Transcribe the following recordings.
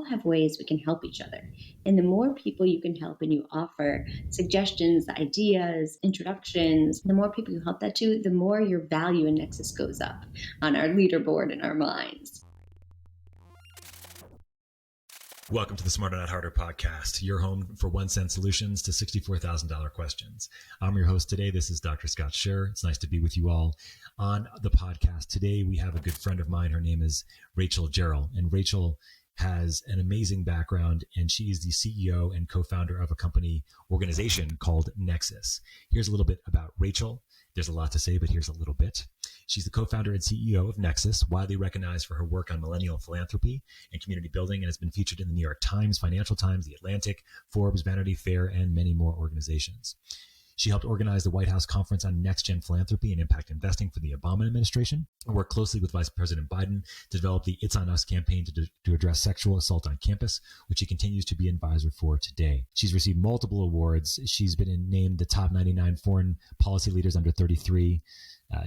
have ways we can help each other. And the more people you can help and you offer suggestions, ideas, introductions, the more people you help that to, the more your value in Nexus goes up on our leaderboard in our minds. Welcome to the Smarter Not Harder podcast, your home for 1 cent solutions to $64,000 questions. I'm your host today. This is Dr. Scott Sherr. It's nice to be with you all on the podcast. Today, we have a good friend of mine. Her name is Rachel Gerrol, and Rachel has an amazing background, and she is the CEO and co-founder of a company organization called Nexus. Here's a little bit about Rachel. There's a lot to say, but here's a little bit. She's the co-founder and CEO of Nexus, widely recognized for her work on millennial philanthropy and community building, and has been featured in the New York Times, Financial Times, The Atlantic, Forbes, Vanity Fair, and many more organizations. She helped organize the White House Conference on Next-Gen Philanthropy and Impact Investing for the Obama administration, and worked closely with Vice President Biden to develop the It's On Us campaign to address sexual assault on campus, which she continues to be an advisor for today. She's received multiple awards. She's been named the top 99 foreign policy leaders under 33.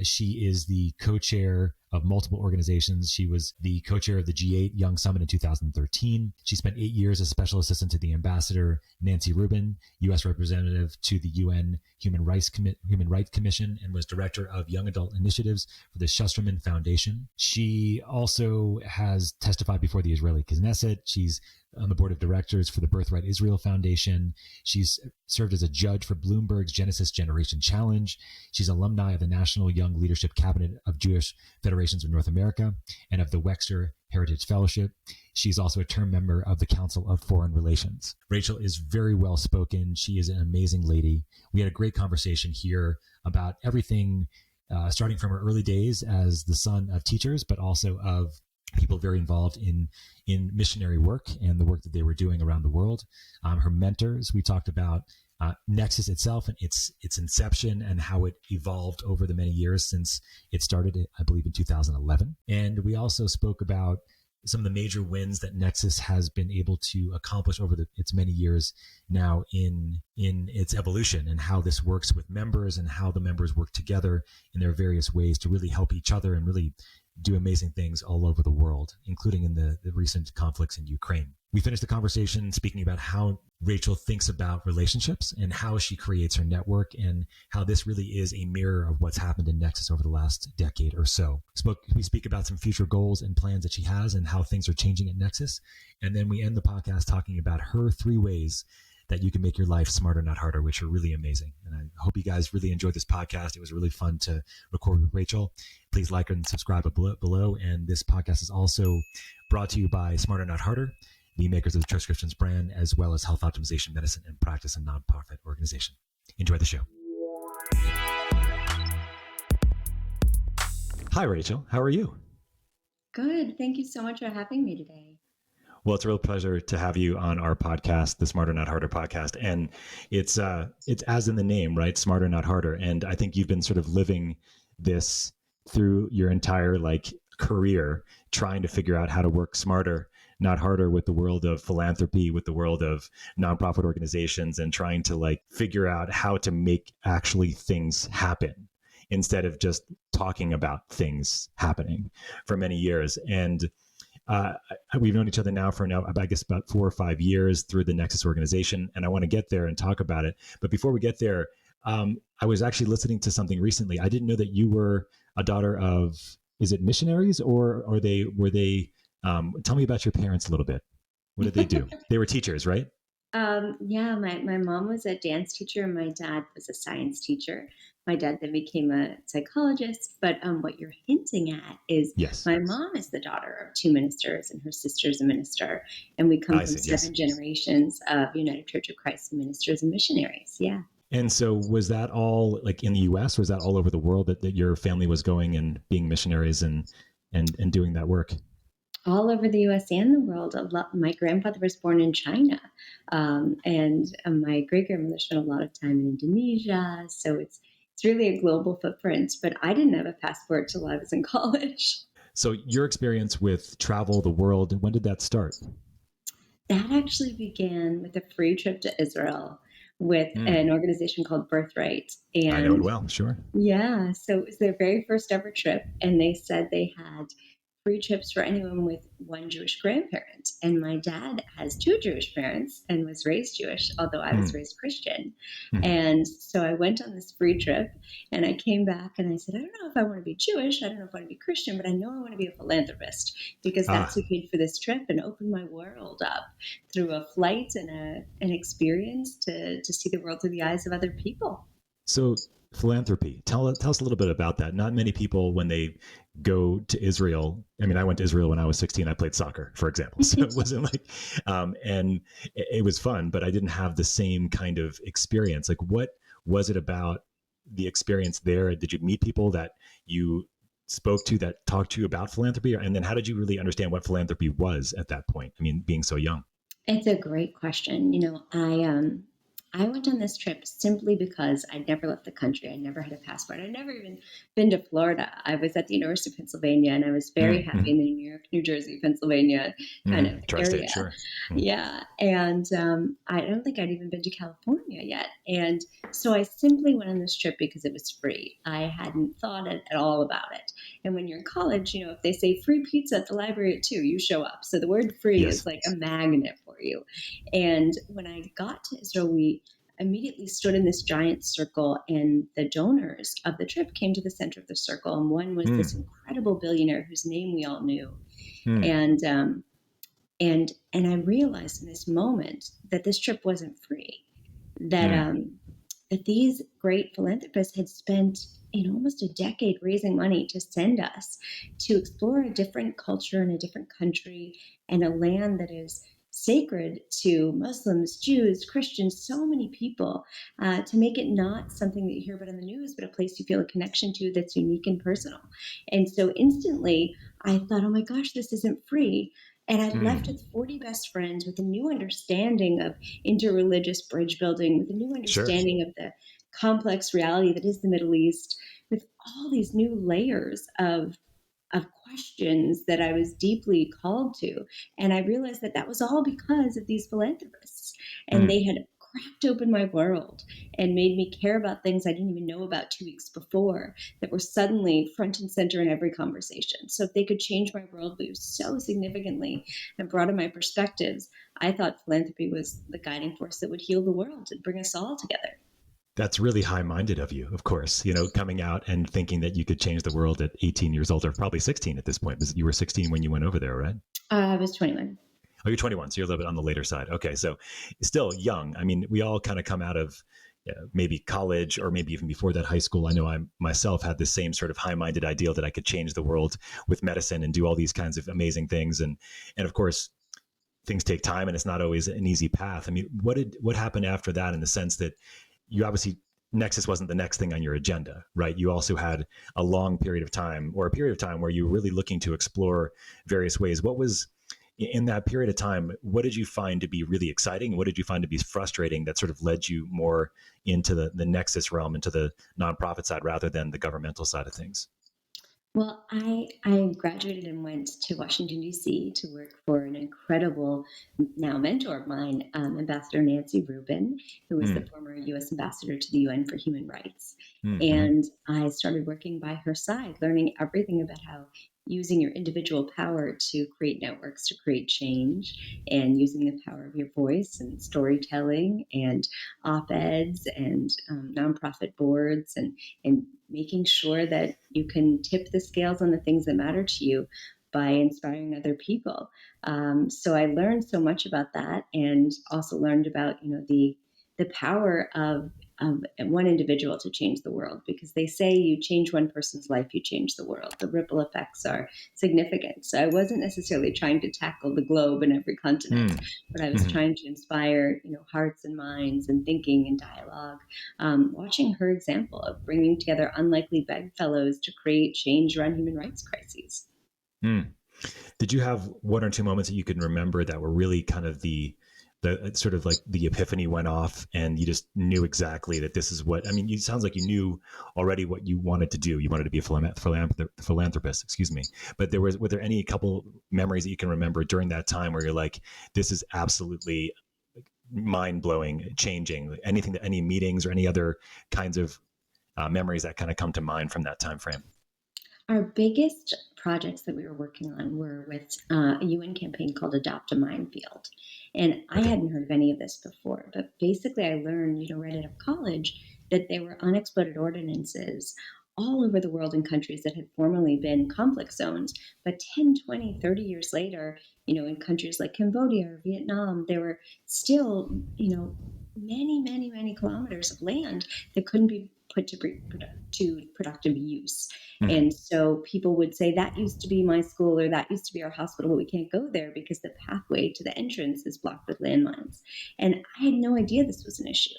She is the co-chair of multiple organizations. She was the co-chair of the G8 Young Summit in 2013. She spent 8 years as special assistant to the ambassador Nancy Rubin, U.S. representative to the UN Human Rights Commission, and was director of Young Adult Initiatives for the Schusterman Foundation. She also has testified before the Israeli Knesset. She's on the board of directors for the Birthright Israel Foundation. She's served as a judge for Bloomberg's Genesis Generation Challenge. She's alumni of the National Young Leadership Cabinet of Jewish Federations of North America and of the Wexner Heritage Fellowship. She's also a term member of the Council of Foreign Relations. Rachel is very well spoken. She is an amazing lady. We had a great conversation here about everything, starting from her early days as the son of teachers, but also of people very involved in missionary work and the work that they were doing around the world. Her mentors, we talked about Nexus itself and its inception and how it evolved over the many years since it started, I believe, in 2011. And we also spoke about some of the major wins that Nexus has been able to accomplish over its many years now in its evolution, and how this works with members and how the members work together in their various ways to really help each other and really do amazing things all over the world, including in the recent conflicts in Ukraine. We finished the conversation speaking about how Rachel thinks about relationships and how she creates her network, and how this really is a mirror of what's happened in Nexus over the last decade or so. We speak about some future goals and plans that she has and how things are changing at Nexus. And then we end the podcast talking about her 3 ways that you can make your life smarter, not harder, which are really amazing. And I hope you guys really enjoyed this podcast. It was really fun to record with Rachel. Please like and subscribe below. And this podcast is also brought to you by Smarter, Not Harder, the makers of the Transcriptions brand, as well as Health Optimization Medicine and Practice, a nonprofit organization. Enjoy the show. Hi, Rachel. How are you? Good. Thank you so much for having me today. Well, it's a real pleasure to have you on our podcast, the Smarter Not Harder podcast. And it's as in the name, right? Smarter Not Harder. And I think you've been sort of living this through your entire career, trying to figure out how to work smarter, not harder, with the world of philanthropy, with the world of nonprofit organizations, and trying to figure out how to make actually things happen instead of just talking about things happening for many years. And we've known each other now for I guess about 4 or 5 years through the Nexus organization, and I want to get there and talk about it. But before we get there, I was actually listening to something recently. I didn't know that you were a daughter of, is it missionaries, or were they? Tell me about your parents a little bit. What did they do? They were teachers, right? Yeah, my mom was a dance teacher and my dad was a science teacher. My dad then became a psychologist, but what you're hinting at is Yes. My mom is the daughter of 2 ministers and her sister's a minister. And we come from 7 generations of United Church of Christ ministers and missionaries. Yeah. And so was that all in the U.S.? Was that all over the world that your family was going and being missionaries and doing that work? All over the U.S. and the world. My grandfather was born in China, and my great-grandmother spent a lot of time in Indonesia. So it's really a global footprint, but I didn't have a passport till I was in college. So your experience with travel the world, when did that start? That actually began with a free trip to Israel with an organization called Birthright. And I know it well, sure. Yeah, so it was their very first ever trip, and they said they had free trips for anyone with one Jewish grandparent. And my dad has two Jewish parents and was raised Jewish, although I was Mm. raised Christian. Mhm. And so I went on this free trip and I came back and I said, I don't know if I want to be Jewish. I don't know if I want to be Christian, but I know I want to be a philanthropist because that's Ah, who paid for this trip and opened my world up through a flight and an experience to see the world through the eyes of other people. so philanthropy. Tell us a little bit about that. Not many people, when they go to Israel. I mean, I went to Israel when I was 16. I played soccer, for example, so it wasn't like, and it was fun, but I didn't have the same kind of experience. Like, what was it about the experience there? Did you meet people that you spoke to that talked to you about philanthropy, and then how did you really understand what philanthropy was at that point? I mean, being so young. It's a great question. I went on this trip simply because I'd never left the country. I never had a passport. I'd never even been to Florida. I was at the University of Pennsylvania, and I was very happy Mm-hmm. in the New York, New Jersey, Pennsylvania kind Mm-hmm. of Tri-state, area. sure. Mm. Yeah, and I don't think I'd even been to California yet. And so I simply went on this trip because it was free. I hadn't thought at all about it. And when you're in college, if they say free pizza at the library at 2, you show up. So the word free is Yes. like a magnet for you. And when I got to Israel, we immediately stood in this giant circle, and the donors of the trip came to the center of the circle. And one was this Mm. incredible billionaire whose name we all knew. Mm. And I realized in this moment that this trip wasn't free. That Mm. that these great philanthropists had spent almost a decade raising money to send us to explore a different culture in a different country and a land that is sacred to Muslims, Jews, Christians, so many people, to make it not something that you hear about in the news, but a place you feel a connection to that's unique and personal. And so instantly I thought, oh my gosh, this isn't free. And I left Mm. with 40 best friends with a new understanding of interreligious bridge building, with a new Sure. understanding of the complex reality that is the Middle East, with all these new layers of questions that I was deeply called to. And I realized that that was all because of these philanthropists. And Mm. they had cracked open my world and made me care about things I didn't even know about 2 weeks before that were suddenly front and center in every conversation. So if they could change my worldview so significantly and broaden my perspectives, I thought philanthropy was the guiding force that would heal the world and bring us all together. That's really high-minded of you, of course, coming out and thinking that you could change the world at 18 years old, or probably 16 at this point, because you were 16 when you went over there, right? I was 21. Oh, you're 21, so you're a little bit on the later side. Okay, so still young. I mean, we all kind of come out of maybe college or maybe even before that, high school. I know I myself had the same sort of high-minded ideal that I could change the world with medicine and do all these kinds of amazing things. And of course, things take time and it's not always an easy path. I mean, what happened after that, in the sense that you obviously, Nexus wasn't the next thing on your agenda, right? You also had a long period of time, or a period of time where you were really looking to explore various ways. What was in that period of time, what did you find to be really exciting? What did you find to be frustrating that sort of led you more into the Nexus realm, into the nonprofit side rather than the governmental side of things? Well, I graduated and went to Washington, D.C. to work for an incredible now mentor of mine, Ambassador Nancy Rubin, who was the Mm. former U.S. Ambassador to the UN for Human Rights. Mm-hmm. And I started working by her side, learning everything about how using your individual power to create networks to create change, and using the power of your voice and storytelling and op-eds and nonprofit boards and making sure that you can tip the scales on the things that matter to you by inspiring other people. So I learned so much about that, and also learned about the power of one individual to change the world, because they say you change one person's life, you change the world. The ripple effects are significant. So I wasn't necessarily trying to tackle the globe and every continent, Mm. but I was Mm-hmm. trying to inspire hearts and minds and thinking and dialogue. Watching her example of bringing together unlikely bedfellows to create change around human rights crises. Mm. Did you have one or two moments that you can remember that were really kind of the sort of like the epiphany went off and you just knew exactly that this is what, I mean, it sounds like you knew already what you wanted to do. You wanted to be a philanthropist, excuse me. But were there any couple memories that you can remember during that time where you're like, this is absolutely mind blowing, changing, anything, that any meetings or any other kinds of memories that kind of come to mind from that time frame? Our biggest projects that we were working on were with a UN campaign called Adopt a Minefield. And I Okay. hadn't heard of any of this before, but basically I learned, right out of college that there were unexploded ordinances all over the world in countries that had formerly been conflict zones. But 10, 20, 30 years later, in countries like Cambodia or Vietnam, there were still, many, many, many kilometers of land that couldn't be put to productive use. Hmm. And so people would say, that used to be my school or that used to be our hospital, but we can't go there because the pathway to the entrance is blocked with landmines. And I had no idea this was an issue.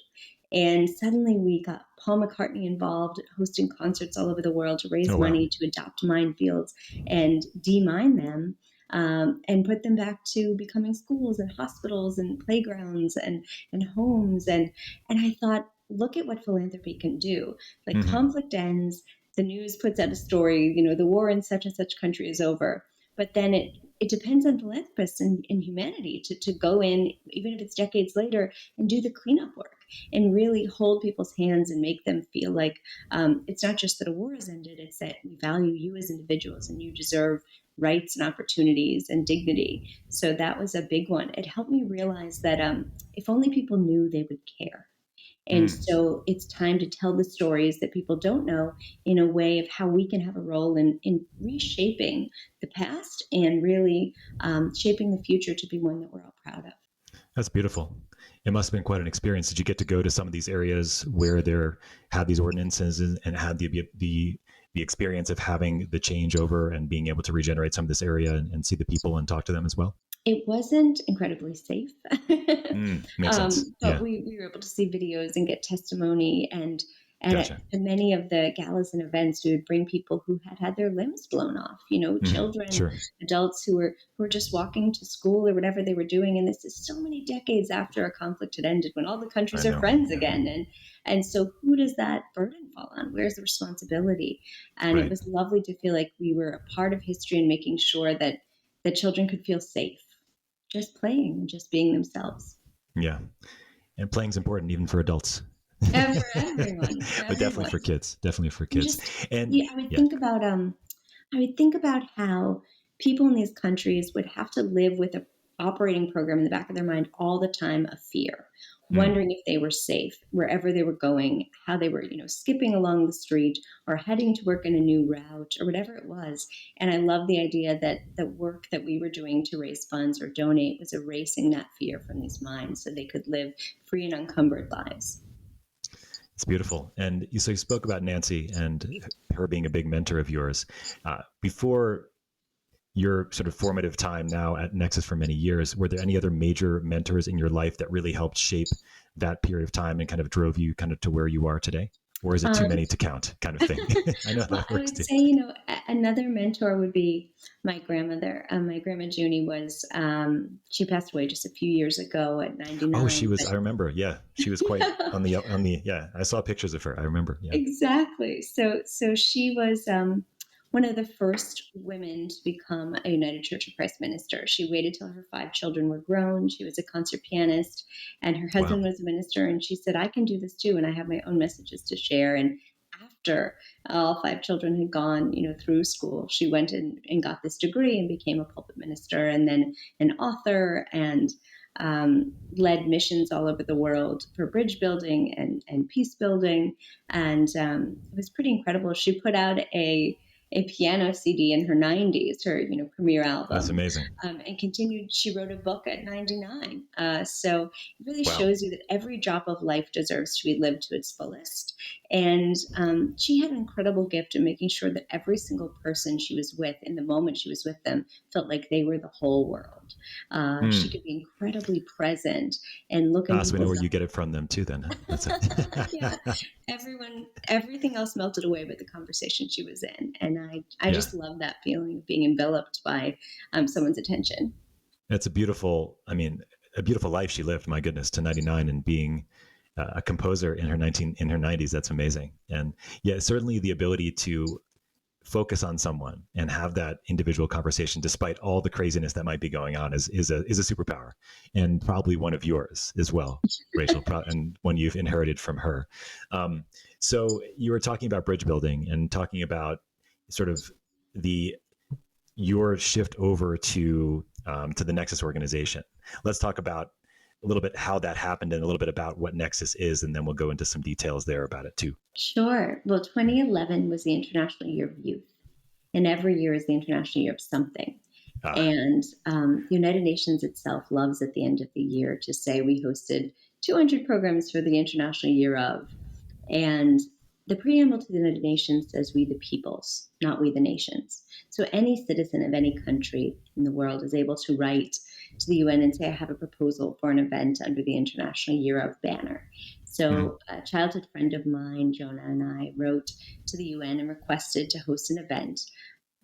And suddenly we got Paul McCartney involved, hosting concerts all over the world to raise Oh, wow. money to adopt minefields and demine them. And put them back to becoming schools and hospitals and playgrounds and homes. And I thought, look at what philanthropy can do. Like Hmm. conflict ends, the news puts out a story, the war in such and such country is over. But then it depends on philanthropists and humanity to go in, even if it's decades later, and do the cleanup work and really hold people's hands and make them feel like it's not just that a war has ended, it's that we value you as individuals and you deserve rights and opportunities and dignity. So that was a big one. It helped me realize that if only people knew, they would care. And Mm. so it's time to tell the stories that people don't know in a way of how we can have a role in reshaping the past and really shaping the future to be one that we're all proud of. That's beautiful. It must have been quite an experience. Did you get to go to some of these areas where there had these ordinances and had the experience of having the changeover and being able to regenerate some of this area and see the people and talk to them as well? It wasn't incredibly safe, Makes sense. but Yeah. we were able to see videos and get testimony. And at Gotcha. many of the galas and events, we would bring people who had had their limbs blown off, children, Sure. adults who were just walking to school or whatever they were doing. And this is so many decades after a conflict had ended, when all the I countries are know. friends Yeah. again. And so who does that burden fall on? Where's the responsibility? And it Right. was lovely to feel like we were a part of history and making sure that the children could feel safe just playing and just being themselves. Yeah. And playing's important even for adults. And for everyone, for But definitely everyone. for kids. Definitely for And kids. just, And yeah, yeah. I would think about how people in these countries would have to live with a operating program in the back of their mind all the time of fear, Mm. wondering if they were safe wherever they were going, how they were, skipping along the street or heading to work in a new route or whatever it was. And I love the idea that the work that we were doing to raise funds or donate was erasing that fear from these minds so they could live free and unencumbered lives. It's beautiful. And so you spoke about Nancy and her being a big mentor of yours. Before your sort of formative time now at Nexus for many years, were there any other major mentors in your life that really helped shape that period of time and kind of drove you kind of to where you are today? Or is it too Um, many to count kind of thing? I know how Well, that I works would too. say, another mentor would be my grandmother. My grandma Junie she passed away just a few years ago at Oh, she 99. was, I remember. Yeah. She was quite yeah, I saw pictures of her. I remember. Yeah. Exactly. So she was one of the first women to become a United Church of Christ minister. She waited till her 5 children were grown. She was a concert pianist, and her Wow. husband was a minister. And she said, "I can do this too, and I have my own messages to share." And after all 5 children had gone, through school, she went and got this degree and became a pulpit minister, and then an author, and led missions all over the world for bridge building and peace building. And it was pretty incredible. She put out a piano CD in her 90s, her premiere That's album, amazing. and continued. She wrote a book at 99. So it really Wow. shows you that every drop of life deserves to be lived to its fullest. And she had an incredible gift of making sure that every single person she was with, in the moment she was with them, felt like they were the whole world. She Mm. could be incredibly present and look in So we know people's where you eyes. get it from them too, then. Huh? That's Yeah, it. everything else melted away but the conversation she was in. And I Yeah. just love that feeling of being enveloped by someone's attention. It's a beautiful life she lived, my goodness, to 99 and being a composer in her 90s. That's amazing. And yeah, certainly the ability to focus on someone and have that individual conversation despite all the craziness that might be going on is a superpower, and probably one of yours as well, Rachel, and one you've inherited from her. um, so you were talking about bridge building and talking about sort of your shift over to the Nexus organization. Let's talk about a little bit how that happened and a little bit about what Nexus is, and then we'll go into some details there about it too. Sure. Well, 2011 was the International Year of Youth, and every year is the International Year of something. And the United Nations itself loves at the end of the year to say we hosted 200 programs for the International Year of. And the preamble to the United Nations says we the peoples, not we the nations. So any citizen of any country in the world is able to write to the UN and say, I have a proposal for an event under the International Year of banner. So a childhood friend of mine, Jonah, and I wrote to the UN and requested to host an event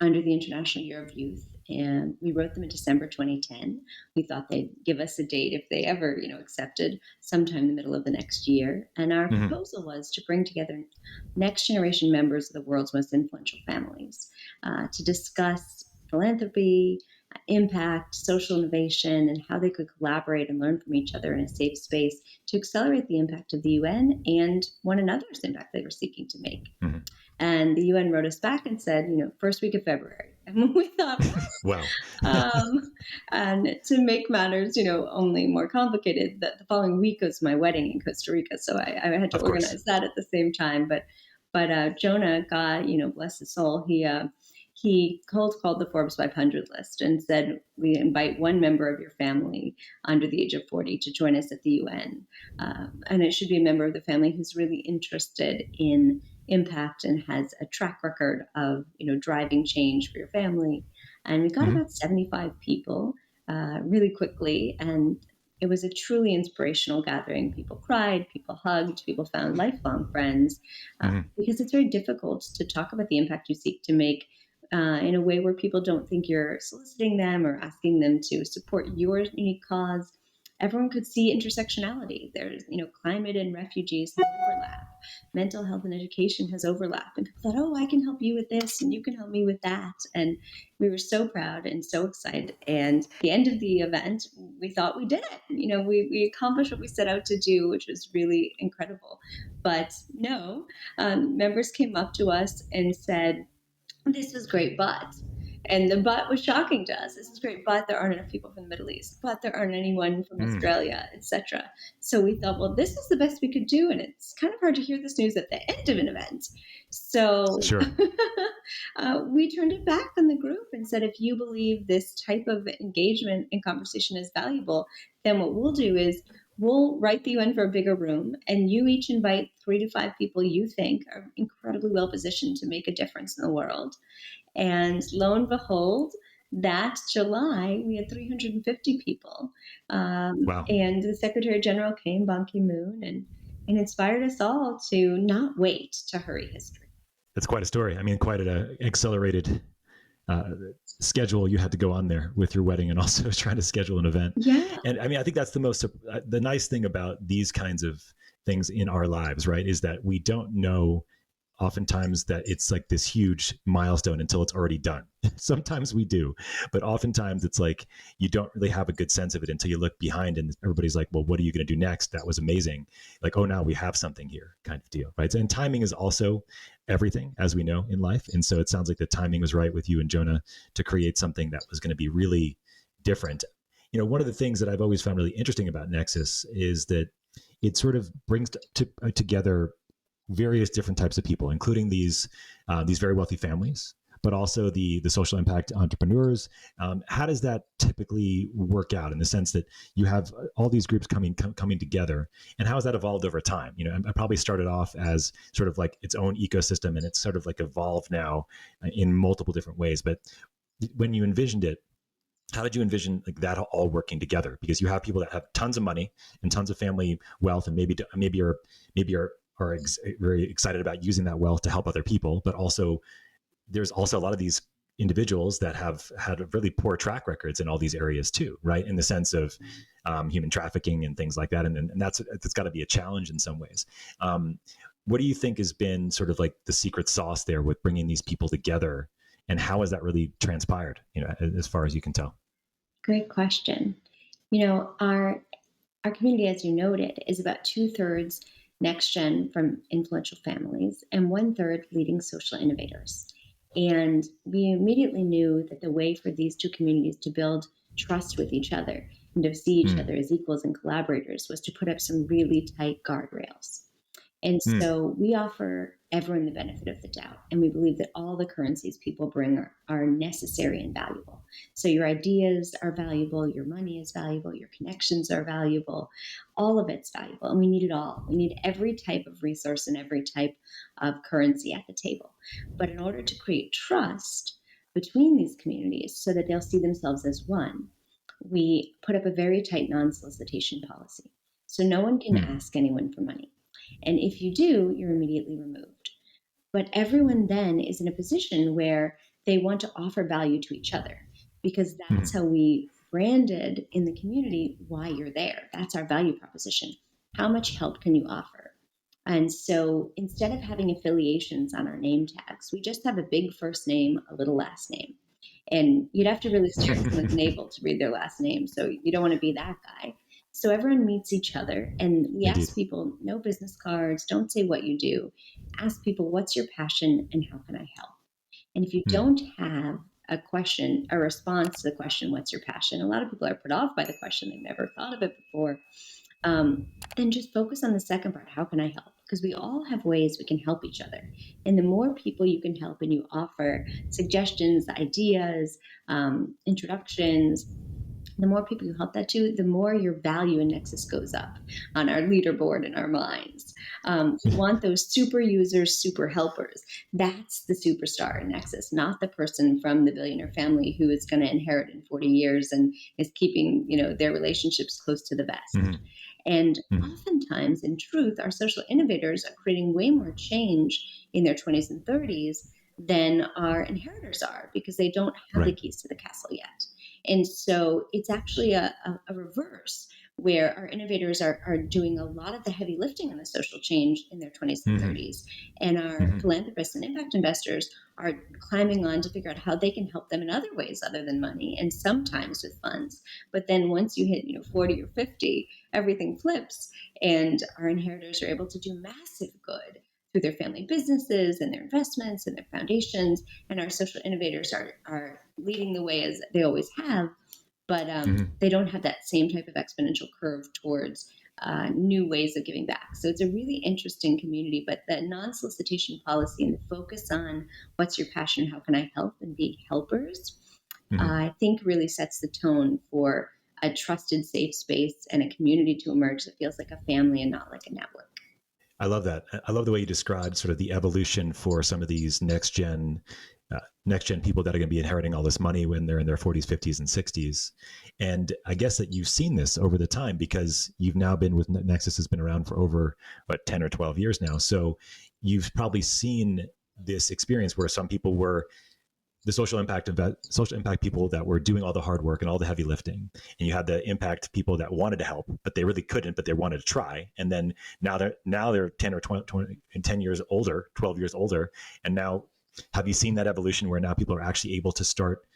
under the International Year of Youth. And we wrote them in December 2010. We thought they'd give us a date if they ever, accepted sometime in the middle of the next year. And our proposal was to bring together next generation members of the world's most influential families to discuss philanthropy, impact, social innovation, and how they could collaborate and learn from each other in a safe space to accelerate the impact of the UN and one another's impact they were seeking to make. And the UN wrote us back and said, first week of February. And we thought, wow. And to make matters, only more complicated, the following week was my wedding in Costa Rica. So I had to organize that at the same time. But Jonah, God, bless his soul, he cold called the Forbes 500 list and said, we invite one member of your family under the age of 40 to join us at the UN. And it should be a member of the family who's really interested in impact and has a track record of, driving change for your family. And we got about 75 people really quickly. And it was a truly inspirational gathering. People cried, people hugged, people found lifelong friends because it's very difficult to talk about the impact you seek to make in a way where people don't think you're soliciting them or asking them to support your unique cause. Everyone could see intersectionality. There's, climate and refugees have overlap. Mental health and education has overlap. And people thought, oh, I can help you with this and you can help me with that. And we were so proud and so excited. And at the end of the event, we thought we did it. We accomplished what we set out to do, which was really incredible. But no, members came up to us and said, this was great, but. And the but was shocking to us. This is great, but there aren't enough people from the Middle East, but there aren't anyone from Australia, etc. So we thought, well, this is the best we could do. And it's kind of hard to hear this news at the end of an event. So Sure. We turned it back on the group and said, if you believe this type of engagement and conversation is valuable, then what we'll do is we'll write the UN for a bigger room, and you each invite 3 to 5 people you think are incredibly well positioned to make a difference in the world. And lo and behold, that July, we had 350 people. Wow. And the Secretary General came, Ban Ki-moon, and inspired us all to not wait to hurry history. That's quite a story. I mean, quite an accelerated schedule you had to go on there with your wedding and also trying to schedule an event. Yeah. And I mean, I think that's the nice thing about these kinds of things in our lives, right? Is that we don't know oftentimes that it's like this huge milestone until it's already done. Sometimes we do, but oftentimes it's like you don't really have a good sense of it until you look behind and everybody's like, well, what are you going to do next? That was amazing. Like, oh, now we have something here kind of deal, right? And timing is also everything, as we know in life. And so it sounds like the timing was right with you and Jonah to create something that was going to be really different. One of the things that I've always found really interesting about Nexus is that it sort of brings together various different types of people, including these very wealthy families, but also the social impact entrepreneurs. How does that typically work out in the sense that you have all these groups coming together, and how has that evolved over time? I probably started off as sort of like its own ecosystem, and it's sort of like evolved now in multiple different ways. But when you envisioned it, how did you envision like that all working together? Because you have people that have tons of money and tons of family wealth, and maybe are very excited about using that wealth to help other people, but also there's also a lot of these individuals that have had really poor track records in all these areas too, right? In the sense of human trafficking and things like that, and that's got to be a challenge in some ways. What do you think has been sort of like the secret sauce there with bringing these people together, and how has that really transpired? As far as you can tell. Great question. Our community, as you noted, is about 2/3 next gen from influential families and 1/3 leading social innovators. And we immediately knew that the way for these two communities to build trust with each other and to see each Mm. other as equals and collaborators was to put up some really tight guardrails. And Mm. so we offer everyone the benefit of the doubt. And we believe that all the currencies people bring are necessary and valuable. So your ideas are valuable, your money is valuable, your connections are valuable, all of it's valuable. And we need it all. We need every type of resource and every type of currency at the table. But in order to create trust between these communities so that they'll see themselves as one, we put up a very tight non solicitation policy. So no one can Mm. ask anyone for money. And if you do, you're immediately removed. But everyone then is in a position where they want to offer value to each other because that's Mm. how we branded in the community why you're there. That's our value proposition. How much help can you offer? And so instead of having affiliations on our name tags, we just have a big first name, a little last name. And you'd have to really stare at someone's navel to read their last name. So you don't want to be that guy. So everyone meets each other, and we Indeed. ask people no business cards, don't say what you do. Ask people, what's your passion and how can I help? And if you Mm. don't have a question, a response to the question, what's your passion? A lot of people are put off by the question. They've never thought of it before. Then just focus on the second part. How can I help? Because we all have ways we can help each other. And the more people you can help and you offer suggestions, ideas, introductions, the more people you help that to, the more your value in Nexus goes up on our leaderboard in our minds. We want those super users, super helpers. That's the superstar in Nexus, not the person from the billionaire family who is going to inherit in 40 years and is keeping, their relationships close to the vest. Mm. And Mm. oftentimes, in truth, our social innovators are creating way more change in their 20s and 30s than our inheritors are because they don't have the Right. keys to the castle yet. And so it's actually a reverse where our innovators are doing a lot of the heavy lifting on the social change in their 20s and Mm-hmm. 30s. And our Mm-hmm. philanthropists and impact investors are climbing on to figure out how they can help them in other ways other than money and sometimes with funds. But then once you hit 40 or 50, everything flips and our inheritors are able to do massive good through their family businesses and their investments and their foundations. And our social innovators are leading the way as they always have, but Mm-hmm. they don't have that same type of exponential curve towards new ways of giving back. So it's a really interesting community, but the non-solicitation policy and the focus on what's your passion, how can I help, and be helpers, Mm-hmm. I think really sets the tone for a trusted, safe space and a community to emerge that feels like a family and not like a network. I love that. I love the way you described sort of the evolution for some of these next gen people that are going to be inheriting all this money when they're in their 40s, 50s, and 60s. And I guess that you've seen this over the time because you've now been with Nexus has been around for over 10 or 12 years now. So you've probably seen this experience where some people were the social impact people that were doing all the hard work and all the heavy lifting, and you had the impact people that wanted to help but they really couldn't, but they wanted to try. And then now they're 10 or 20 10 years older, 12 years older, and now have you seen that evolution where now people are actually able to start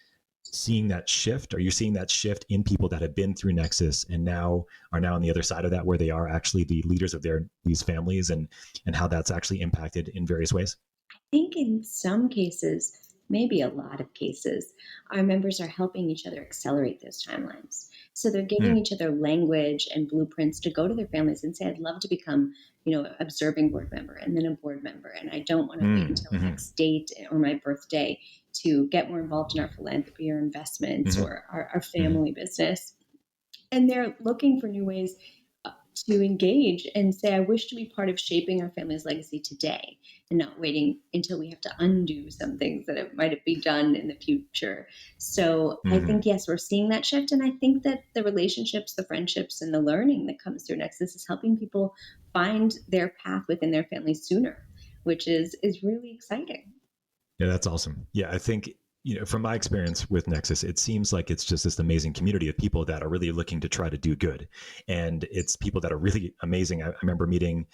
seeing that shift? Are you seeing that shift in people that have been through Nexus and now are on the other side of that, where they are actually the leaders of these families, and how that's actually impacted in various ways? I think in some cases, maybe a lot of cases, our members are helping each other accelerate those timelines. So they're giving Mm. each other language and blueprints to go to their families and say, I'd love to become, observing board member and then a board member. And I don't want to wait Mm. until Mm-hmm. X date or my birthday to get more involved in our philanthropy or investments Mm-hmm. or our Mm-hmm. family business. And they're looking for new ways to engage and say, I wish to be part of shaping our family's legacy today and not waiting until we have to undo some things that it might be done in the future. So I Mm-hmm. think, yes, we're seeing that shift. And I think that the relationships, the friendships, and the learning that comes through Nexus is helping people find their path within their family sooner, which is really exciting. Yeah, that's awesome. Yeah, I think, from my experience with Nexus, it seems like it's just this amazing community of people that are really looking to try to do good. And it's people that are really amazing. I remember meeting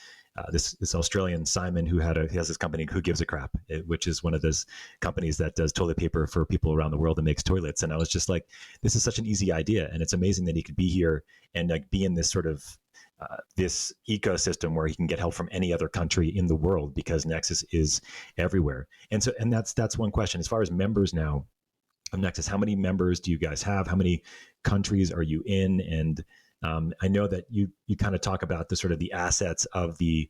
this Australian Simon who he has this company, Who Gives a Crap, which is one of those companies that does toilet paper for people around the world and makes toilets. And I was just like, this is such an easy idea. And it's amazing that he could be here and like be in this sort of this ecosystem where he can get help from any other country in the world because Nexus is everywhere. And that's one question. As far as members now of Nexus, how many members do you guys have? How many countries are you in? And I know that you kind of talk about the sort of the assets of the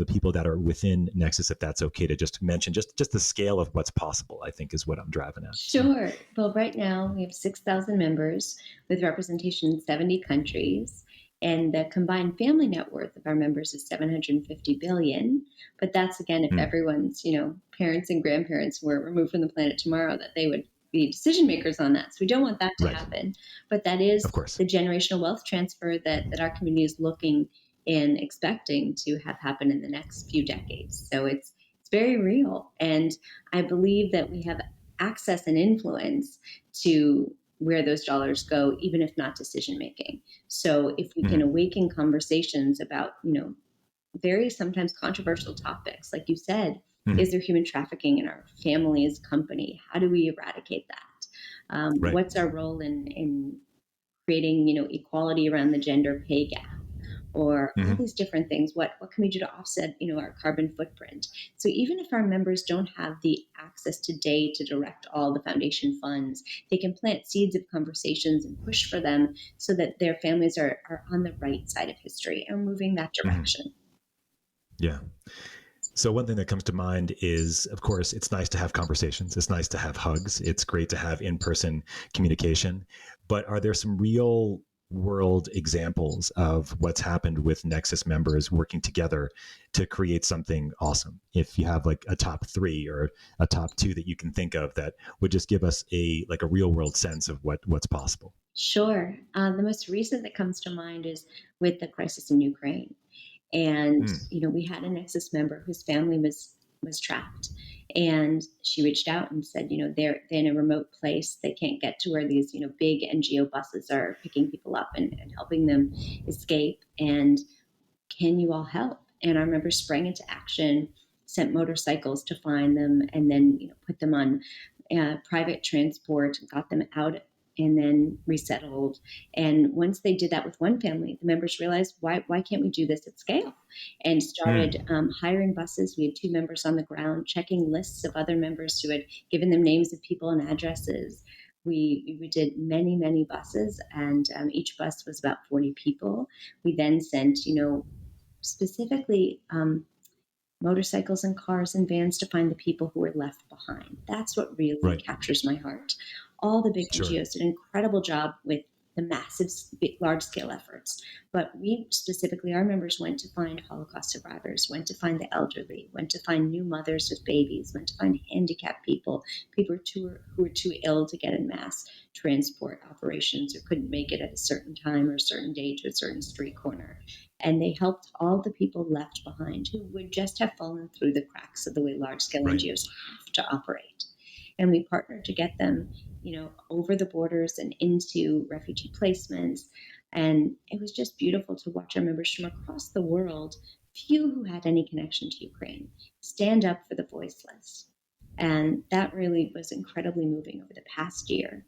people that are within Nexus. If that's okay to just mention, just the scale of what's possible, I think is what I'm driving at. Sure. Well, right now we have 6,000 members with representation in 70 countries. And the combined family net worth of our members is 750 billion. But that's again, if everyone's, parents and grandparents were removed from the planet tomorrow, that they would be decision makers on that. So we don't want that to happen. But that is Of course. the generational wealth transfer that our community is looking and expecting to have happen in the next few decades. So it's very real. And I believe that we have access and influence to where those dollars go, even if not decision making. So if we can awaken conversations about, very sometimes controversial topics, like you said, is there human trafficking in our family's company? How do we eradicate that? What's our role in creating, equality around the gender pay gap? Or all these different things. What can we do to offset, our carbon footprint? So even if our members don't have the access today to direct all the foundation funds, they can plant seeds of conversations and push for them so that their families are on the right side of history and moving that direction. Yeah. So one thing that comes to mind is, of course, it's nice to have conversations. It's nice to have hugs. It's great to have in-person communication. But are there some real world examples of what's happened with Nexus members working together to create something awesome? If you have like a top 3 or a top 2 that you can think of that would just give us a real world sense of what's possible. Sure. The most recent that comes to mind is with the crisis in Ukraine. And, we had a Nexus member whose family was trapped. And she reached out and said, they're in a remote place. They can't get to where these, big NGO buses are picking people up and helping them escape. And can you all help? And our members sprang into action, sent motorcycles to find them, and then, put them on private transport, got them out and then resettled. And once they did that with one family, the members realized, why can't we do this at scale? And started hiring buses. We had 2 members on the ground, checking lists of other members who had given them names of people and addresses. We did many, many buses, and each bus was about 40 people. We then sent, specifically motorcycles and cars and vans to find the people who were left behind. That's what really captures my heart. All the big NGOs did an incredible job with the massive, large-scale efforts. But we specifically, our members went to find Holocaust survivors, went to find the elderly, went to find new mothers with babies, went to find handicapped people, people who were too ill to get in mass transport operations or couldn't make it at a certain time or a certain day to a certain street corner. And they helped all the people left behind who would just have fallen through the cracks of the way large-scale NGOs have to operate. And we partnered to get them, over the borders and into refugee placements. And it was just beautiful to watch our members from across the world, few who had any connection to Ukraine, stand up for the voiceless. And that really was incredibly moving over the past year.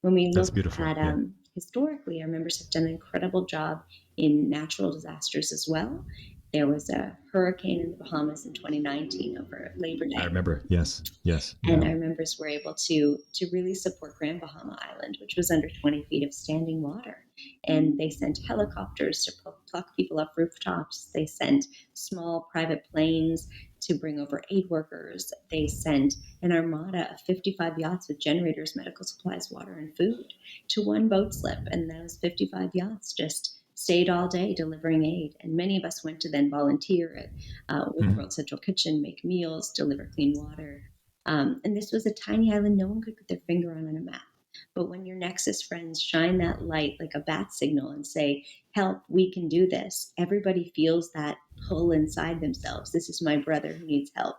When we look at historically, our members have done an incredible job in natural disasters as well. There was a hurricane in the Bahamas in 2019 over Labor Day. I remember, yes. And our members were able to really support Grand Bahama Island, which was under 20 feet of standing water. And they sent helicopters to pluck people off rooftops. They sent small private planes to bring over aid workers. They sent an armada of 55 yachts with generators, medical supplies, water, and food to one boat slip. And those 55 yachts just stayed all day delivering aid. And many of us went to then volunteer with World Central Kitchen, make meals, deliver clean water. And this was a tiny island no one could put their finger on a map. But when your Nexus friends shine that light like a bat signal and say, help, we can do this, everybody feels that pull inside themselves. This is my brother who needs help.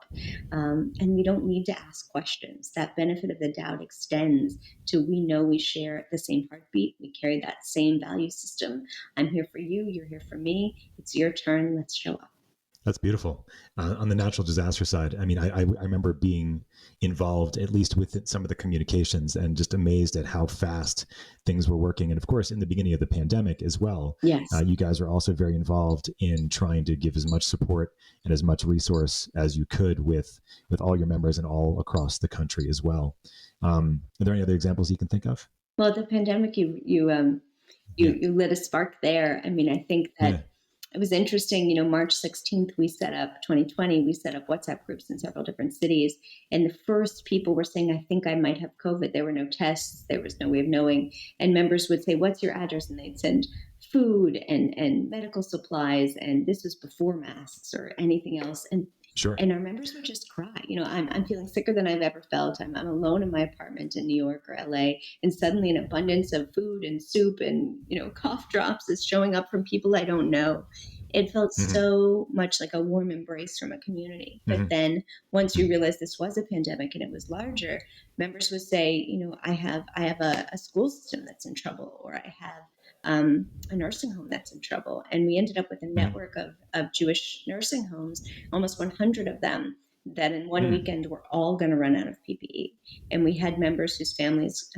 And we don't need to ask questions. That benefit of the doubt extends to we know we share the same heartbeat. We carry that same value system. I'm here for you. You're here for me. It's your turn. Let's show up. That's beautiful. On the natural disaster side, I mean, I remember being involved at least with some of the communications and just amazed at how fast things were working. And of course, in the beginning of the pandemic as well, Yes. you guys are also very involved in trying to give as much support and as much resource as you could with all your members and all across the country as well. Are there any other examples you can think of? Well, the pandemic, Yeah. you lit a spark there. I mean, I think that Yeah. it was interesting. March 16th, 2020, we set up WhatsApp groups in several different cities. And the first people were saying, I think I might have COVID. There were no tests. There was no way of knowing. And members would say, what's your address? And they'd send food and medical supplies. And this was before masks or anything else. Sure. And our members would just cry. I'm feeling sicker than I've ever felt. I'm alone in my apartment in New York or LA, and suddenly an abundance of food and soup and cough drops is showing up from people I don't know. It felt Hmm. so much like a warm embrace from a community. But Hmm. then once you realize this was a pandemic and it was larger, members would say, I have a school system that's in trouble, or I have a nursing home that's in trouble. And we ended up with a Hmm. network of Jewish nursing homes, almost 100 of them, that in one Hmm. weekend were all going to run out of PPE. And we had members whose families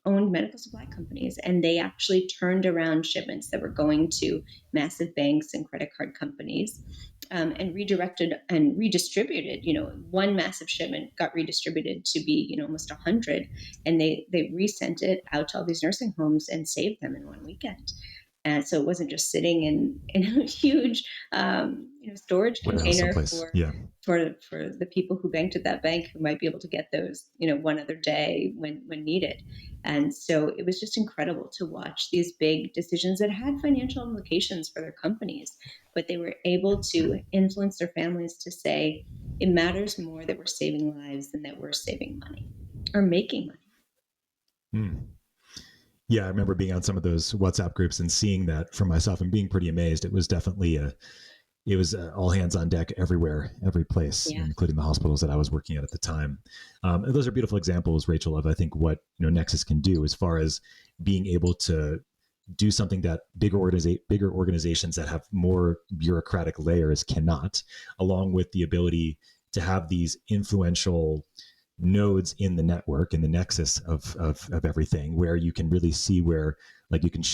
owned medical supply companies, and they actually turned around shipments that were going to massive banks and credit card companies, and redirected and redistributed. One massive shipment got redistributed to be almost 100, and they resent it out to all these nursing homes and saved them in one weekend. And so it wasn't just sitting in a huge storage Warehouse container someplace. Yeah. for the people who banked at that bank, who might be able to get those one other day when needed. And so it was just incredible to watch these big decisions that had financial implications for their companies, but they were able to influence their families to say it matters more that we're saving lives than that we're saving money or making money. Hmm. Yeah, I remember being on some of those WhatsApp groups and seeing that for myself and being pretty amazed. It was definitely all hands on deck everywhere, every place, Yeah. including the hospitals that I was working at the time. And those are beautiful examples, Rachel, of I think what Nexus can do as far as being able to do something that bigger organizations that have more bureaucratic layers cannot, along with the ability to have these influential nodes in the network, in the nexus of everything, where you can really see where, like, you can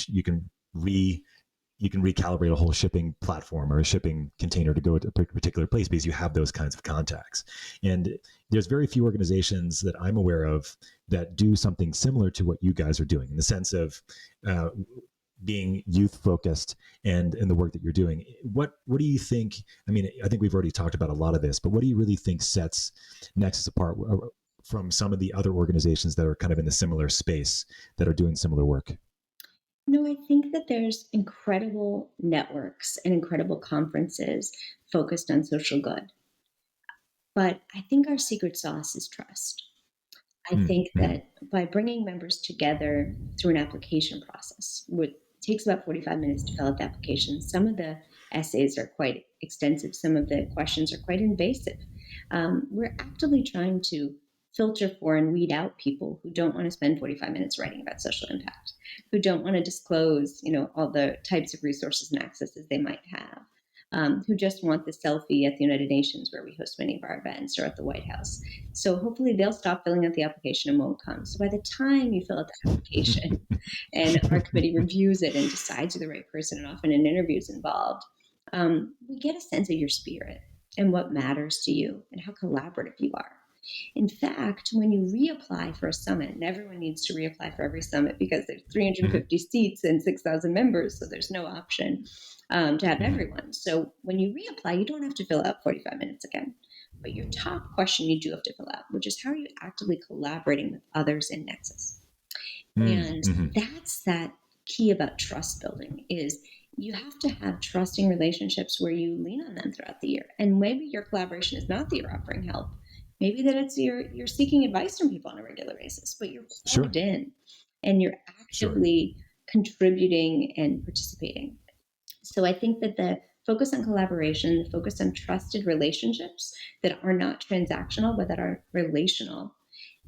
recalibrate a whole shipping platform or a shipping container to go to a particular place because you have those kinds of contacts. And there's very few organizations that I'm aware of that do something similar to what you guys are doing, in the sense of uh, being youth focused and in the work that you're doing. What do you think? I mean, I think we've already talked about a lot of this, but what do you really think sets Nexus apart from some of the other organizations that are kind of in the similar space that are doing similar work? No, I think that there's incredible networks and incredible conferences focused on social good. But I think our secret sauce is trust. I think Mm-hmm. that by bringing members together through an application process, which takes about 45 minutes to fill out the application, some of the essays are quite extensive, some of the questions are quite invasive. We're actively trying to filter for and weed out people who don't want to spend 45 minutes writing about social impact, who don't want to disclose, all the types of resources and accesses they might have. Who just want the selfie at the United Nations, where we host many of our events, or at the White House. So hopefully they'll stop filling out the application and won't come. So by the time you fill out the application and our committee reviews it and decides you're the right person, and often an interview is involved, we get a sense of your spirit and what matters to you and how collaborative you are. In fact, when you reapply for a summit, and everyone needs to reapply for every summit because there's Mm-hmm. 350 seats and 6,000 members, so there's no option to have Mm-hmm. everyone. So when you reapply, you don't have to fill out 45 minutes again. But your top question you do have to fill out, which is, how are you actively collaborating with others in Nexus? And Mm-hmm. that's that key about trust building, is you have to have trusting relationships where you lean on them throughout the year. And maybe your collaboration is not that you're offering help. Maybe that it's you're seeking advice from people on a regular basis, but you're Sure. plugged in and you're Sure. actively contributing and participating. So I think that the focus on collaboration, the focus on trusted relationships that are not transactional, but that are relational,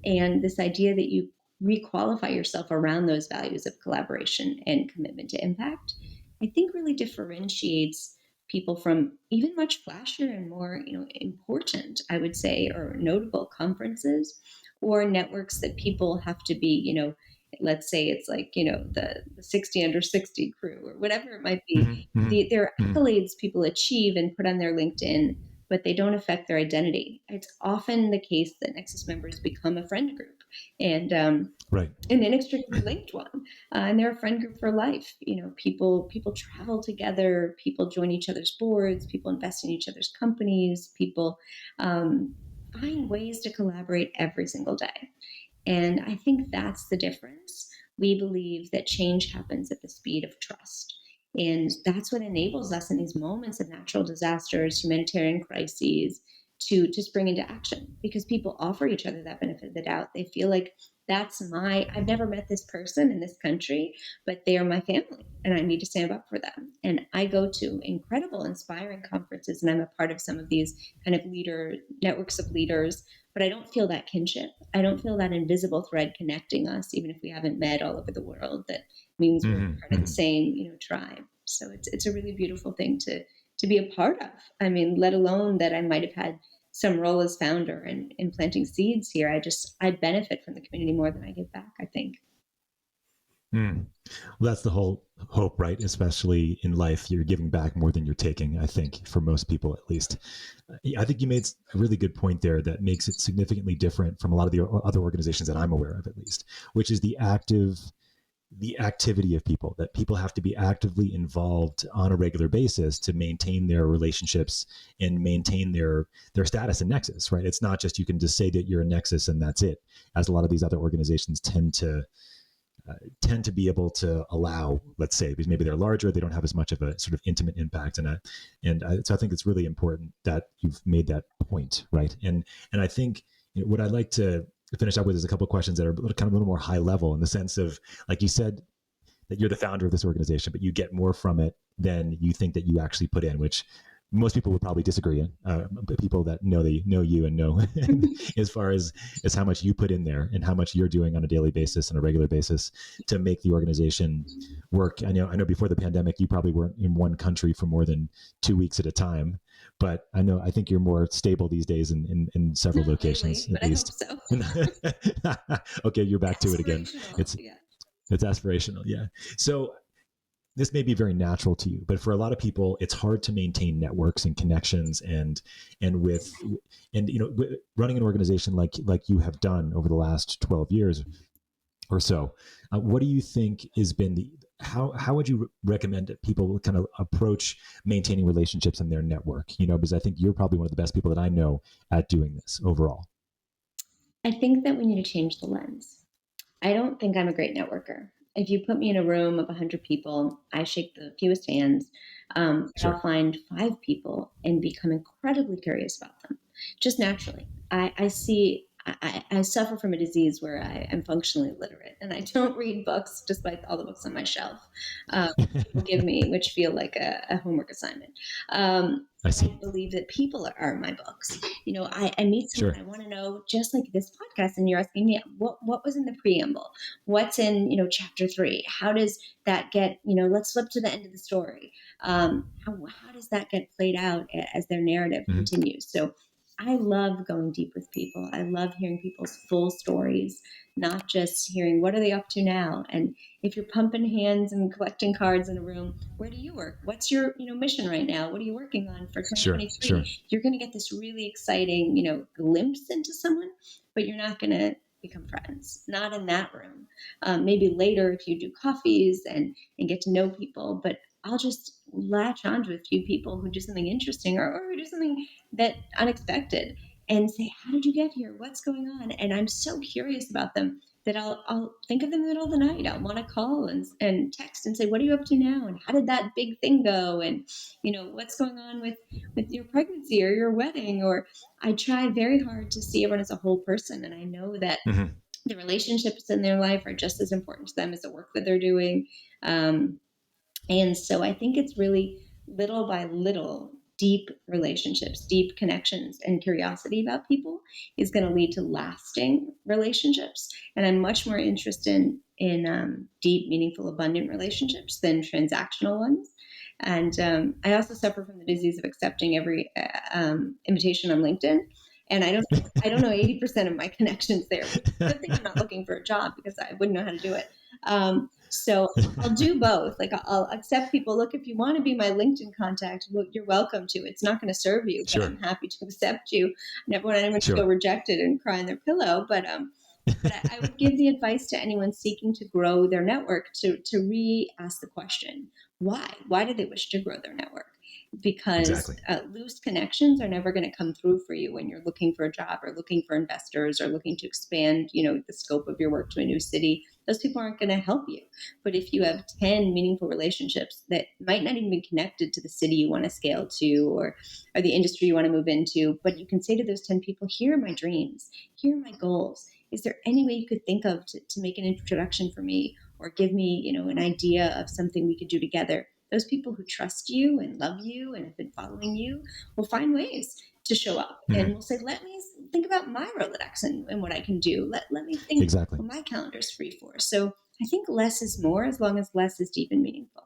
and this idea that you requalify yourself around those values of collaboration and commitment to impact, I think really differentiates people from even much flashier and more, important, I would say, or notable conferences, or networks that people have to be, let's say it's like, the 60 under 60 crew or whatever it might be. Mm-hmm, mm-hmm, There are mm-hmm. accolades people achieve and put on their LinkedIn, but they don't affect their identity. It's often the case that Nexus members become a friend group, and Right. an inextricably linked one, and they're a friend group for life. People travel together, people join each other's boards, people invest in each other's companies, people um, find ways to collaborate every single day. And I think that's the difference. We believe that change happens at the speed of trust. And that's what enables us in these moments of natural disasters, humanitarian crises, to spring into action, because people offer each other that benefit of the doubt. They feel like I've never met this person in this country, but they are my family and I need to stand up for them. And I go to incredible, inspiring conferences, and I'm a part of some of these kind of networks of leaders, but I don't feel that kinship. I don't feel that invisible thread connecting us, even if we haven't met all over the world. That means we're Mm-hmm, part of the mm-hmm. same, tribe. So it's a really beautiful thing to be a part of. I mean, let alone that I might have had some role as founder and in planting seeds here. I benefit from the community more than I give back, I think. Mm. Well, that's the whole hope, right? Especially in life, you're giving back more than you're taking, I think, for most people at least. I think you made a really good point there that makes it significantly different from a lot of the other organizations that I'm aware of, at least, which is the activity of people, that people have to be actively involved on a regular basis to maintain their relationships and maintain their status in Nexus, right? It's not just you can just say that you're a Nexus and that's it, as a lot of these other organizations tend to be able to allow, let's say, because maybe they're larger, they don't have as much of a sort of intimate impact. So I think it's really important that you've made that point, right? And I think what I'd like to finish up with is a couple of questions that are kind of a little more high level, in the sense of, like you said, that you're the founder of this organization, but you get more from it than you think that you actually put in, which most people would probably disagree in. But people that know you and know as far as how much you put in there and how much you're doing on a daily basis and a regular basis to make the organization work. I know before the pandemic, you probably weren't in one country for more than 2 weeks at a time, but I think you're more stable these days in several Not locations, lately, at but I hope least. so. Okay, you're back to it again. Aspirational, It's yeah. it's aspirational, yeah. So this may be very natural to you, but for a lot of people, it's hard to maintain networks and connections, and with running an organization like you have done over the last 12 years or so. What do you think has been how would you recommend that people kind of approach maintaining relationships in their network? Because I think you're probably one of the best people that I know at doing this overall. I think that we need to change the lens. I don't think I'm a great networker. If you put me in a room of 100 people, I shake the fewest hands. I'll Sure. find 5 people and become incredibly curious about them, just naturally. I see. I suffer from a disease where I am functionally illiterate and I don't read books despite all the books on my shelf. People give me, which feel like a homework assignment. I I see. believe that people are my books. I meet someone, Sure. I want to know, just like this podcast, and you're asking me what was in the preamble, what's in chapter 3, how does that get, let's flip to the end of the story, how does that get played out as their narrative Mm-hmm. continues. So I love going deep with people. I love hearing people's full stories, not just hearing what are they up to now. And if you're pumping hands and collecting cards in a room, where do you work? What's your mission right now? What are you working on for Sure. Sure. 2023? You're going to get this really exciting, glimpse into someone, but you're not going to become friends. Not in that room. Maybe later if you do coffees and get to know people, but I'll just latch on to a few people who do something interesting or who do something that unexpected and say, how did you get here? What's going on? And I'm so curious about them that I'll think of them in the middle of the night. I'll want to call and text and say, what are you up to now? And how did that big thing go? And, what's going on with your pregnancy or your wedding? Or I try very hard to see everyone as a whole person. And I know that Mm-hmm. the relationships in their life are just as important to them as the work that they're doing. And so I think it's really little by little, deep relationships, deep connections, and curiosity about people is going to lead to lasting relationships. And I'm much more interested in deep, meaningful, abundant relationships than transactional ones. And I also suffer from the disease of accepting every invitation on LinkedIn. And I don't know 80% of my connections there. Good thing I'm not looking for a job because I wouldn't know how to do it. So I'll do both. Like I'll accept people. Look, if you want to be my LinkedIn contact, well, you're welcome to. It's not going to serve you, but Sure. I'm happy to accept you. I never want anyone to Sure. feel rejected and cry on their pillow. But I would give the advice to anyone seeking to grow their network to re-ask the question, why? Why do they wish to grow their network? Because Exactly. loose connections are never going to come through for you when you're looking for a job or looking for investors or looking to expand, the scope of your work to a new city. Those people aren't going to help you. But if you have 10 meaningful relationships that might not even be connected to the city you want to scale to or the industry you want to move into, but you can say to those 10 people, here are my dreams, here are my goals. Is there any way you could think of to make an introduction for me or give me, an idea of something we could do together? Those people who trust you and love you and have been following you will find ways to show up and will say, let me think about my Rolodex and what I can do. Let me think Exactly. what my calendar is free for. So I think less is more as long as less is deep and meaningful.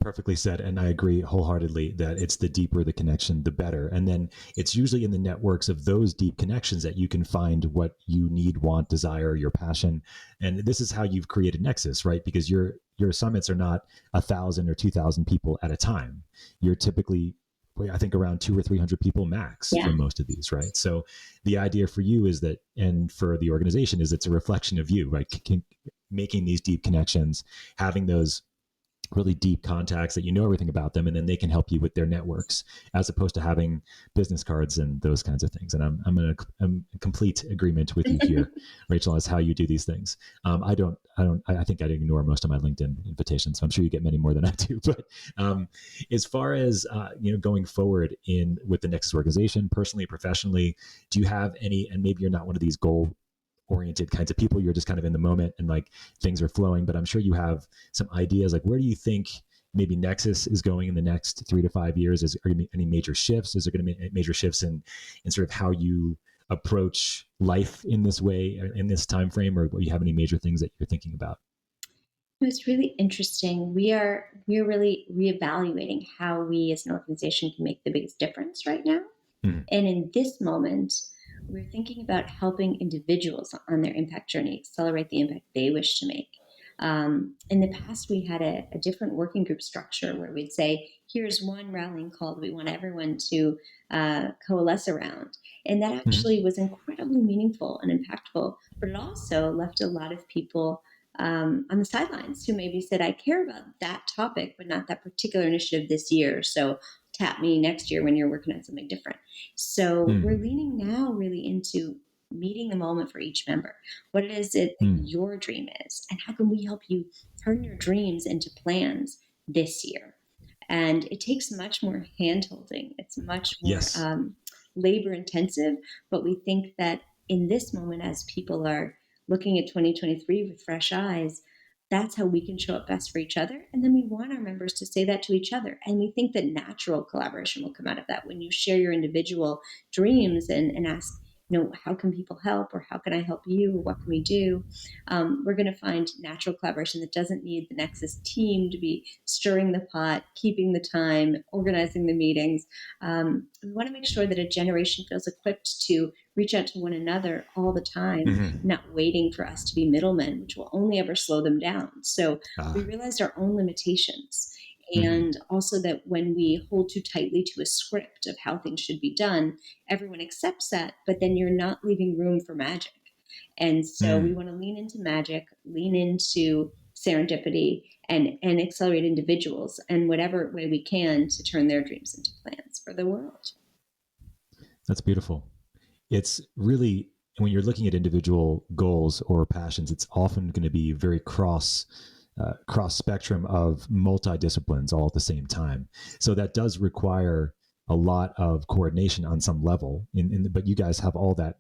Perfectly said. And I agree wholeheartedly that it's the deeper the connection, the better. And then it's usually in the networks of those deep connections that you can find what you need, want, desire, your passion. And this is how you've created Nexus, right? Because your summits are not 1,000 or 2,000 people at a time. You're typically, I think, around 200 or 300 people max for most of these, right? So the idea for you is that, and for the organization, is it's a reflection of you, right? Making these deep connections, having those really deep contacts that you know everything about them, and then they can help you with their networks, as opposed to having business cards and those kinds of things. And I'm in complete agreement with you here, Rachel, as how you do these things. I think I'd ignore most of my LinkedIn invitations, so I'm sure you get many more than I do. But as far as going forward with the Nexus organization, personally, professionally, do you have any? And maybe you're not one of these goal oriented kinds of people, you're just kind of in the moment and like things are flowing, but I'm sure you have some ideas, like where do you think maybe Nexus is going in the next 3 to 5 years? Are there going to be any major shifts? Is there going to be major shifts in sort of how you approach life in this way, in this time frame, or do you have any major things that you're thinking about? It's really interesting. We are really reevaluating how we as an organization can make the biggest difference right now. And in this moment, we're thinking about helping individuals on their impact journey accelerate the impact they wish to make. In the past, we had a different working group structure where we'd say, here's one rallying call that we want everyone to coalesce around. And that actually was incredibly meaningful and impactful, but it also left a lot of people on the sidelines who maybe said, I care about that topic, but not that particular initiative this year. So tap me next year when you're working on something different. So we're leaning now really into meeting the moment for each member. What it is that your dream is, and how can we help you turn your dreams into plans this year? And it takes much more hand-holding. It's much more labor intensive, but we think that in this moment, as people are looking at 2023 with fresh eyes, that's how we can show up best for each other. And then we want our members to say that to each other. And we think that natural collaboration will come out of that when you share your individual dreams and ask, how can people help, or how can I help you? What can we do? We're going to find natural collaboration that doesn't need the Nexus team to be stirring the pot, keeping the time, organizing the meetings. We want to make sure that a generation feels equipped to reach out to one another all the time, not waiting for us to be middlemen, which will only ever slow them down. So we realized our own limitations. And also that when we hold too tightly to a script of how things should be done, everyone accepts that, but then you're not leaving room for magic. And so we want to lean into magic, lean into serendipity, and accelerate individuals and whatever way we can to turn their dreams into plans for the world. That's beautiful. It's really, when you're looking at individual goals or passions, it's often going to be very cross spectrum of multidisciplines all at the same time. So that does require a lot of coordination on some level. But you guys have all that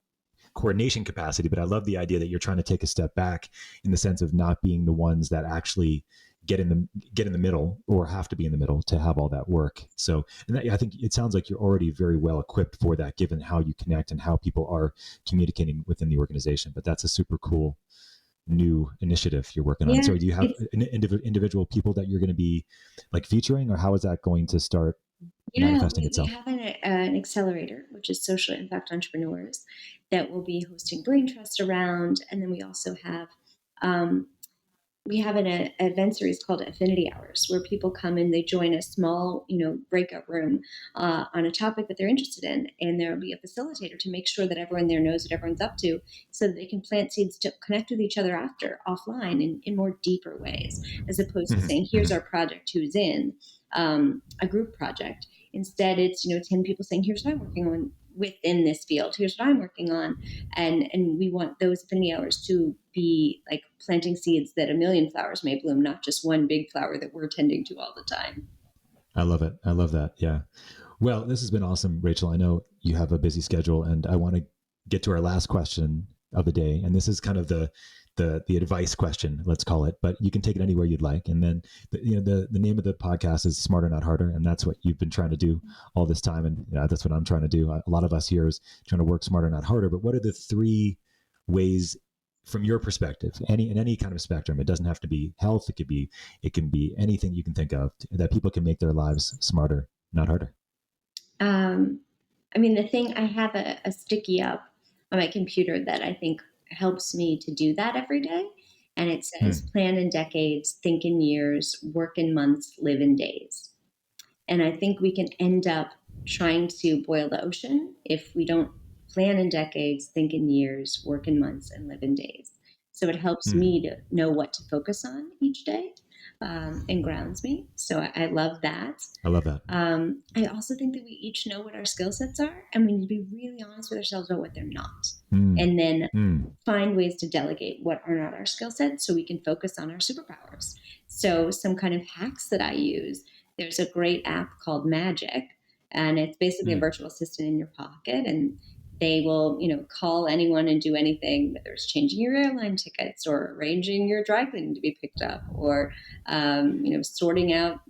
coordination capacity. But I love the idea that you're trying to take a step back in the sense of not being the ones that actually get in the middle or have to be in the middle to have all that work. So I think it sounds like you're already very well equipped for that, given how you connect and how people are communicating within the organization. But that's a super cool new initiative you're working on. Yeah, So do you have it's individual people that you're going to be like featuring, or how is that going to start yeah. manifesting We itself? have an accelerator, which is social impact entrepreneurs, that will be hosting brain trust around, and then we also have um, we have an event series called Affinity Hours, where people come and they join a small, breakout room on a topic that they're interested in, and there will be a facilitator to make sure that everyone there knows what everyone's up to, so that they can plant seeds to connect with each other after offline in more deeper ways, as opposed to saying, "Here's our project, who's in," a group project. Instead, it's 10 people saying, "Here's what I'm working on within this field. Here's what I'm working on," and we want those affinity hours to be like planting seeds that a million flowers may bloom, not just one big flower that we're tending to all the time. I love it. I love that. Yeah. Well, this has been awesome, Rachel. I know you have a busy schedule, and I want to get to our last question of the day. And this is kind of the advice question, let's call it, but you can take it anywhere you'd like. And then the name of the podcast is Smarter Not Harder, and that's what you've been trying to do all this time, and that's what I'm trying to do. A lot of us here is trying to work smarter, not harder. But what are the three ways, from your perspective, in any kind of spectrum? It doesn't have to be health. It can be anything you can think of, that people can make their lives smarter, not harder. Um, the thing, I have a sticky up on my computer that I think helps me to do that every day. And it says, "Plan in decades, think in years, work in months, live in days." And I think we can end up trying to boil the ocean if we don't plan in decades, think in years, work in months, and live in days. So it helps me to know what to focus on each day, and grounds me. So I love that. I love that. I also think that we each know what our skill sets are, and we need to be really honest with ourselves about what they're not. And then find ways to delegate what are not our skill sets, so we can focus on our superpowers. So some kind of hacks that I use, there's a great app called Magic, and it's basically a virtual assistant in your pocket, and they will, call anyone and do anything, whether it's changing your airline tickets or arranging your dry cleaning to be picked up, or sorting out,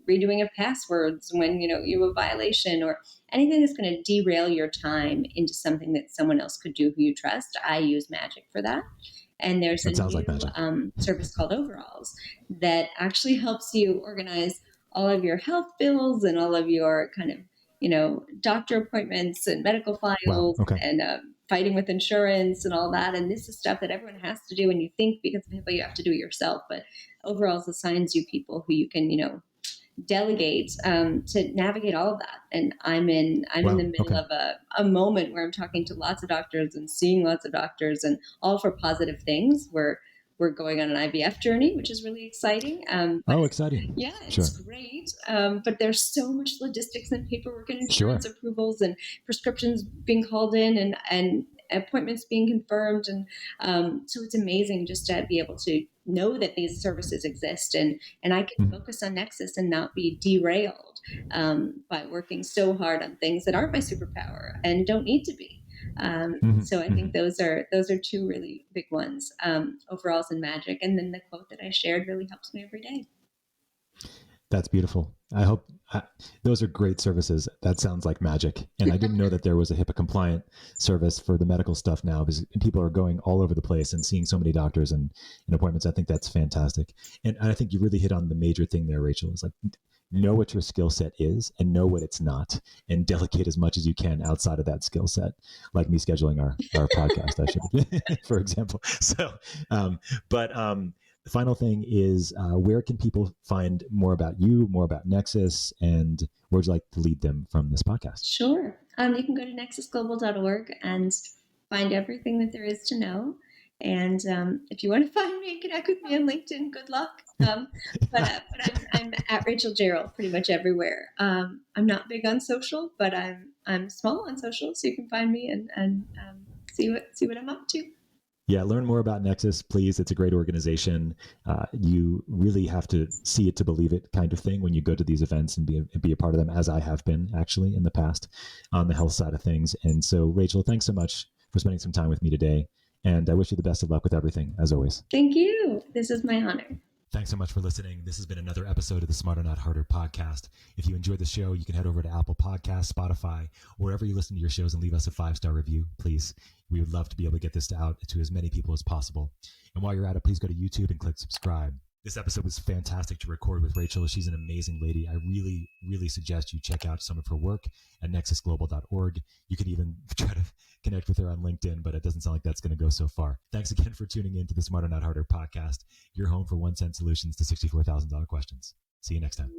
redoing of passwords when you have a violation, or anything that's going to derail your time into something that someone else could do who you trust. I use Magic for that. And there's a new service called Overalls that actually helps you organize all of your health bills and all of your kind of doctor appointments and medical files, and fighting with insurance and all that. And this is stuff that everyone has to do, and you think because of people you have to do it yourself, but Overalls assigns you people who you can delegate to navigate all of that. And I'm in the middle of a moment where I'm talking to lots of doctors and seeing lots of doctors, and all for positive things. We're going on an IVF journey, which is really exciting. Exciting. Yeah, it's great. But there's so much logistics and paperwork and insurance approvals and prescriptions being called in, and appointments being confirmed. And so it's amazing just to be able to know that these services exist, and I can focus on Nexus and not be derailed by working so hard on things that aren't my superpower and don't need to be. So I think those are two really big ones, Overalls and Magic. And then the quote that I shared really helps me every day. That's beautiful. I hope those are great services. That sounds like magic. And I didn't know that there was a HIPAA compliant service for the medical stuff now, because people are going all over the place and seeing so many doctors and appointments. I think that's fantastic. And I think you really hit on the major thing there, Rachel, is like, know what your skill set is and know what it's not, and delegate as much as you can outside of that skill set, like me scheduling our podcast, I should, for example. So, the final thing is, where can people find more about you, more about Nexus, and where would you like to lead them from this podcast? Sure. You can go to nexusglobal.org and find everything that there is to know. And if you want to find me and connect with me on LinkedIn, good luck. But I'm at Rachel Gerrol pretty much everywhere. I'm not big on social, but I'm small on social, so you can find me and see what I'm up to. Yeah, learn more about Nexus, please. It's a great organization. You really have to see it to believe it, kind of thing, when you go to these events and be a part of them, as I have been actually in the past on the health side of things. And so, Rachel, thanks so much for spending some time with me today. And I wish you the best of luck with everything, as always. Thank you. This is my honor. Thanks so much for listening. This has been another episode of the Smarter Not Harder podcast. If you enjoyed the show, you can head over to Apple Podcasts, Spotify, wherever you listen to your shows, and leave us a 5-star review, please. We would love to be able to get this out to as many people as possible. And while you're at it, please go to YouTube and click subscribe. This episode was fantastic to record with Rachel. She's an amazing lady. I really, really suggest you check out some of her work at nexusglobal.org. You can even try to connect with her on LinkedIn, but it doesn't sound like that's going to go so far. Thanks again for tuning in to the Smarter Not Harder podcast, your home for 1 cent solutions to $64,000 questions. See you next time.